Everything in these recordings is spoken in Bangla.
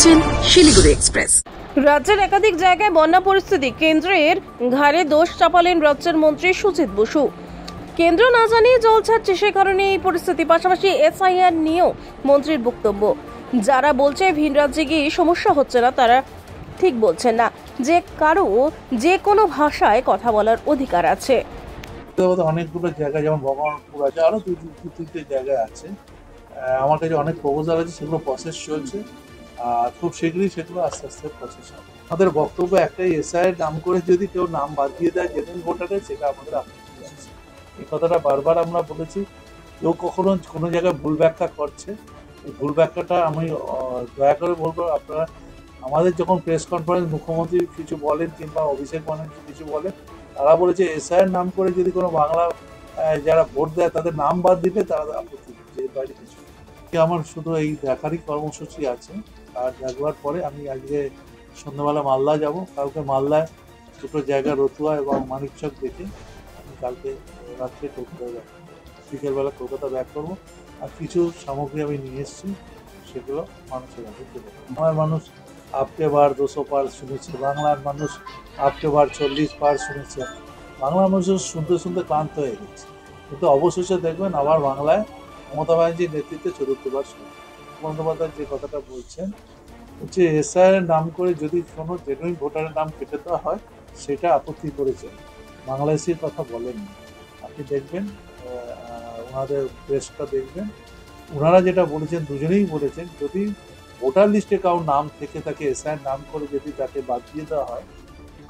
দেখছেন শিলিগুড়ি এক্সপ্রেস। রাজ্যের একাধিক জায়গায় বন্যা পরিস্থিতি, কেন্দ্রের ঘাড়ে দোষ চাপালেন রাজ্যের মন্ত্রী সুজিত বসু। কেন্দ্র না জানিয়ে জল ছাড়ছে, সে কারণে এই পরিস্থিতি। পাশাপাশি এসআইআর নিয়েও মন্ত্রীর বক্তব্য। যারা বলছে ভিন রাজ্যে গিয়ে সমস্যা হচ্ছে না, তারা ঠিক বলছেন না। যে কারো যে কোনো ভাষায় কথা বলার অধিকার আছে। অনেকগুলো জায়গা যেমন ভগবানপুর আছে, আরো দু তিনটে জায়গায় আছে। আমার কাছে অনেক প্রপোজাল আছে, সেগুলো প্রসেস চলছে। আর খুব শীঘ্রই সেগুলো আস্তে আস্তে প্রসেস হবে। আমাদের বক্তব্য একটাই, এসআইয়ের নাম করে যদি কেউ নাম বাদ দিয়ে দেয় জেনুইন ভোটারের, সেটা আমাদের আপত্তি আছে। এই কথাটা বারবার আমরা বলেছি। কেউ কখনো কোনো জায়গায় ভুল ব্যাখ্যা করছে, এই ভুল ব্যাখ্যাটা আমি দয়া করে বলবো, আপনারা আমাদের যখন প্রেস কনফারেন্স মুখ্যমন্ত্রী কিছু বলেন কিংবা অভিষেক ব্যানার্জি কিছু বলেন, তারা বলেছে এসআইয়ের নাম করে যদি কোনো বাংলা যারা ভোট দেয় তাদের নাম বাদ দিলে তারা আপত্তি করছে, এর বাইরে কিছু। আমার শুধু এই দেখারই কর্মসূচি আছে। আর দেখবার পরে আমি আজকে সন্ধ্যাবেলা মালদা যাব। কালকে মালদায় দুটো জায়গা, রতুয়া এবং মানিকচক দেখে আমি কালকে রাত্রে কলকাতা যাব, বিকেলবেলা কলকাতা ব্যাক করবো। আর কিছু সামগ্রী আমি নিয়ে এসেছি, সেগুলো মানুষের কাছে দেবো। আমার মানুষ আপকে বার 200 পার শুনেছে, বাংলার মানুষ আপকে বার 40 পার শুনেছে। বাংলা মানুষ শুনতে শুনতে ক্লান্ত হয়ে গেছে, কিন্তু অবশেষে দেখবেন আবার বাংলায় মমতা ব্যানার্জির নেতৃত্বে চতুর্থবার শুনে বন্দ্যোপাধ্যায় যে কথাটা বলছেন, হচ্ছে এসআইয়ের নাম করে যদি কোনো জেনুইন ভোটারের নাম কেটে দেওয়া হয়, সেটা আপত্তি করেছেন। বাংলাদেশির কথা বলেননি। আপনি দেখবেন ওনাদের প্রেসটা দেখবেন, ওনারা যেটা বলেছেন, দুজনেই বলেছেন যদি ভোটার লিস্টে কারোর নাম থেকে তাকে এসআইয়ের নাম করে যদি তাকে বাদ দিয়ে দেওয়া হয়,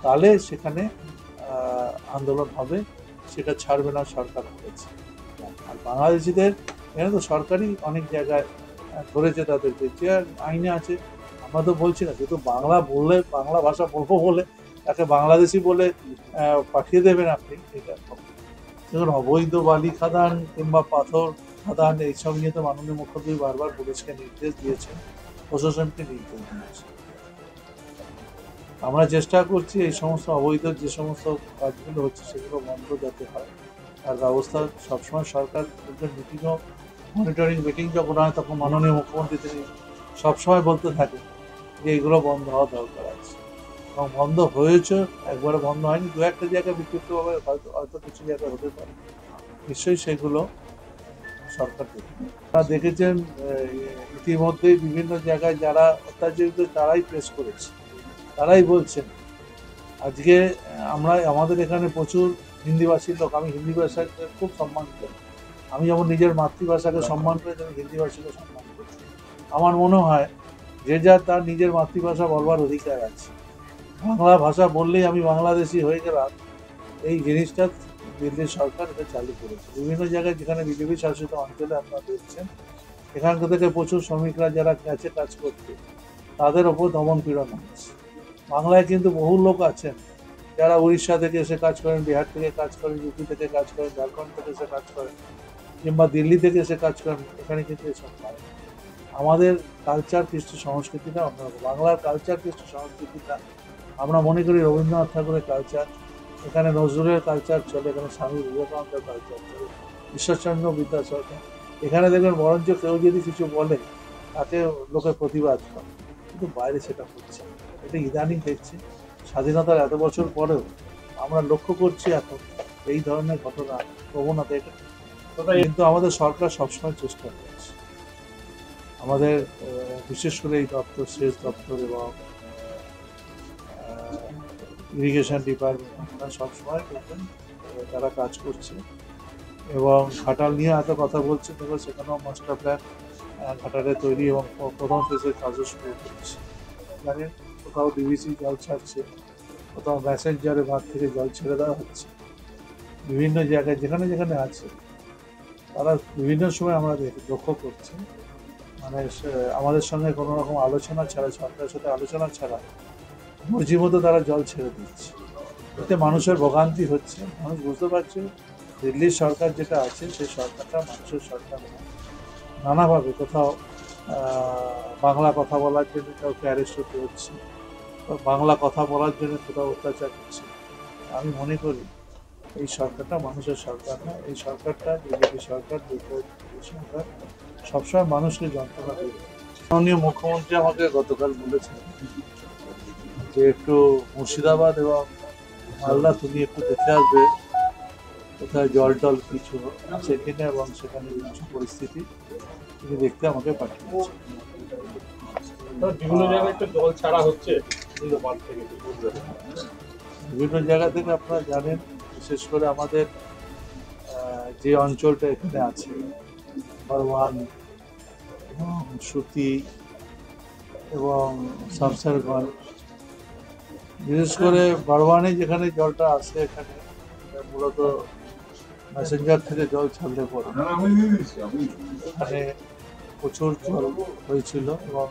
তাহলে সেখানে আন্দোলন হবে, সেটা ছাড়বে না সরকার বলেছে। আর বাংলাদেশিদের এখানে তো সরকারই অনেক জায়গায় ধরেছে তাদেরকে, যে আইনে আছে। আমরা তো বলছি না যেহেতু বাংলা বললে, বাংলা ভাষা বলবো বলে তাকে বাংলাদেশি বলে পাঠিয়ে দেবেন আপনি, এটা দেখুন। অবৈধ বালি খাদান কিংবা পাথর খাদান এইসব নিয়ে তো মাননীয় মুখ্যমন্ত্রী বারবার পুলিশকে নির্দেশ দিয়েছেন, প্রশাসনকে নির্দেশ দিয়েছেন। আমরা চেষ্টা করছি এই সমস্ত অবৈধ যে সমস্ত কাজগুলো হচ্ছে সেগুলো বন্ধ যাতে হয়, তার ব্যবস্থা সবসময় সরকার মিটিংও, মনিটরিং মিটিং যখন হয় তখন মাননীয় মুখ্যমন্ত্রী তিনি সবসময় বলতে থাকেন যে এগুলো বন্ধ হওয়া দরকার আছে, এবং বন্ধ হয়েছে। একবারে বন্ধ হয়নি, দু একটা জায়গায় বিক্ষিপ্তভাবে হয়তো কিছু জায়গায় হতে পারে, নিশ্চয়ই সেগুলো সরকার দেখবে। আপনারা দেখেছেন ইতিমধ্যেই বিভিন্ন জায়গায় যারা অত্যাচারিত তারাই প্রেস করেছে, তারাই বলছেন। আজকে আমাদের এখানে প্রচুর হিন্দিভাষীর লোক, আমি হিন্দি ভাষাকে খুব সম্মান করি। আমি যেমন নিজের মাতৃভাষাকে সম্মান করি, তেমন হিন্দি ভাষাকে সম্মান করি। আমার মনে হয় যে যার তার নিজের মাতৃভাষা বলবার অধিকার আছে। বাংলা ভাষা বললেই আমি বাংলাদেশি হয়ে গেলাম, এই জিনিসটা দিল্লির সরকার এটা চালু করেছে। বিভিন্ন জায়গায় যেখানে বিজেপি শাসিত অঞ্চলে আপনারা দেখছেন, এখানকার থেকে প্রচুর শ্রমিকরা যারা গেছে কাজ করতে, তাদের ওপর দমন পীড়ন হচ্ছে। বাংলায় কিন্তু বহু লোক আছেন যারা উড়িষ্যা থেকে এসে কাজ করেন, বিহার থেকে কাজ করেন, ইউপি থেকে কাজ করেন, ঝাড়খণ্ড থেকে এসে কাজ করেন, কিংবা দিল্লি থেকে এসে কাজ করেন। এখানে কিন্তু এসব পায়। আমাদের কালচার, কৃষ্টি সংস্কৃতিটা অন্যরকম। বাংলার কালচার, কৃষ্টি সংস্কৃতিটা আমরা মনে করি রবীন্দ্রনাথ ঠাকুরের কালচার, এখানে নজরুলের কালচার চলে, এখানে স্বামী বিবেকানন্দের কালচার চলে, ঈশ্বরচন্দ্র বিদ্যাসাগর। এখানে দেখবেন বরঞ্চ কেউ যদি কিছু বলে তাকে লোকে প্রতিবাদ করে, কিন্তু বাইরে সেটা হচ্ছে। এটা ইদানিং দেখছি, স্বাধীনতার এত বছর পরেও আমরা লক্ষ্য করছি এখন এই ধরনের ঘটনা, প্রবণতা। এটা কিন্তু আমাদের সরকার সবসময় চেষ্টা করছে। আমাদের বিশেষ করে এই দপ্তর, সেচ দপ্তর এবং ইরিগেশন ডিপার্টমেন্ট সবসময় দেখবেন তারা কাজ করছে। এবং ঘাটাল নিয়ে এত কথা বলছে, দেখবেন সেখানেও মাস্টার প্ল্যান ঘাটালে তৈরি এবং প্রথম ফেজের কাজও শুরু করছে। জানেন, কোথাও ডিভিসি জল ছাড়ছে, কোথাও ম্যাসেঞ্জারে ভাগ থেকে জল ছেড়ে দেওয়া হচ্ছে। বিভিন্ন জায়গায় যেখানে যেখানে আছে, তারা বিভিন্ন সময় আমরা লক্ষ্য করছি, মানে আমাদের সঙ্গে কোনো রকম আলোচনা ছাড়া, সরকারের সাথে আলোচনা ছাড়া মর্জি মতো তারা জল ছেড়ে দিচ্ছে। এতে মানুষের ভোগান্তি হচ্ছে। মানুষ বুঝতে পারছে দিল্লির সরকার যেটা আছে সেই সরকারটা মানুষের সরকার নয়। নানাভাবে কোথাও বাংলা কথা বলার জন্য কাউকে অ্যারেস্ট হতে হচ্ছে, বাংলা কথা বলার জন্য কোথাও অত্যাচার হচ্ছে। আমি মনে করি এই সরকারটা মানুষের সরকার না। এই সরকারটা বিজেপি সরকার, সরকার সবসময় মানুষকে যন্ত্রণা করে। মাননীয় মুখ্যমন্ত্রী আমাকে গতকাল বলেছেন যে একটু মুর্শিদাবাদ এবং মালদা তুমি একটু দেখে আসবে কোথায় জল টল কিছু আছে কিনা এবং সেখানে কিছু পরিস্থিতি তিনি দেখতে আমাকে পাঠিয়েছেন। বিভিন্ন জায়গায় একটা জল ছাড়া হচ্ছে বিভিন্ন জায়গা থেকে আপনারা জানেন, বিশেষ করে আমাদের যে অঞ্চলটা এখানে আছে বারওয়ান, সুতি এবং শামসারগঞ্জ, বিশেষ করে বারওয়ানে যেখানে জলটা আসে এখানে মূলত ম্যাসেঞ্জার থেকে জল ছাড়লে পরে এখানে প্রচুর জল হয়েছিল এবং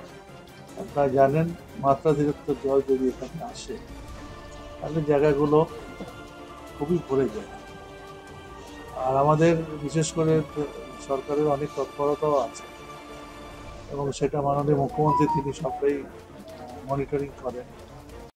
আপনারা জানেন মাত্রাতিরিক্ত জল যদি এখানে আসে তাহলে জায়গাগুলো খুবই ভরে যায়। আর আমাদের বিশেষ করে সরকারের অনেক তৎপরতাও আছে এবং সেটা মাননীয় মুখ্যমন্ত্রী তিনি সবটাই মনিটরিং করেন।